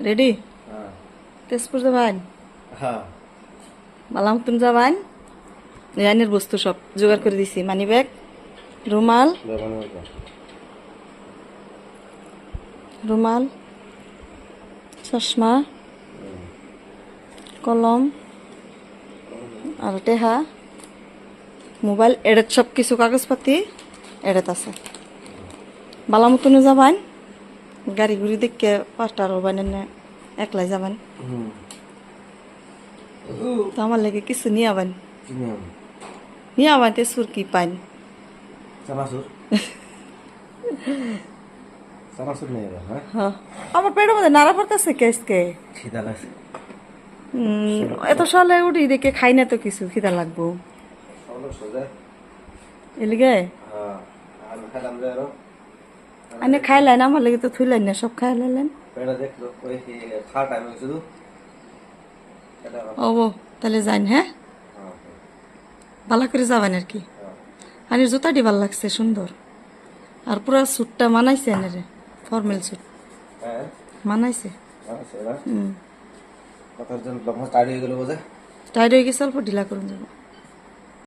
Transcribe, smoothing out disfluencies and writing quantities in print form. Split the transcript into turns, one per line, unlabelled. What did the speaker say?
ready Tezpur যাবান মালা মতন যাবান জানের বস্তু সব জোগাড় করে দিছি মানি ব্যাগ রুমাল রুমাল চশমা কলম আর টেহা মোবাইল এড়াত সব কিছু কাগজপাতি এড়াত আছে বালা মতনও যাবান গাড়ি ঘুরি দেখে পাঁচটার হবান না একলাই যাবান তো আমার লাগে কিছু নিয়ে আবান নিয়ে আবান তেজপুর কি পাইন আমার পেটের মধ্যে নাড়া পড়তেছে কেসকে এত সকালে উঠি দেখে খাই না তো কিছু খিদা লাগবো এলিগে আনে খাইলেন আমার লাগে তো থুইলেন না সব খাই লাইলেন ও তাহলে যাইন হ্যাঁ ভালো করে যাবেন আর কি আনির জুতাটি ভাল লাগছে সুন্দর আর পুরা স্যুটটা মানাইছে এনে ফর্মাল স্যুট মানাইছে টাইট হয়ে গেছে অল্প ঢিলা করুন যাবো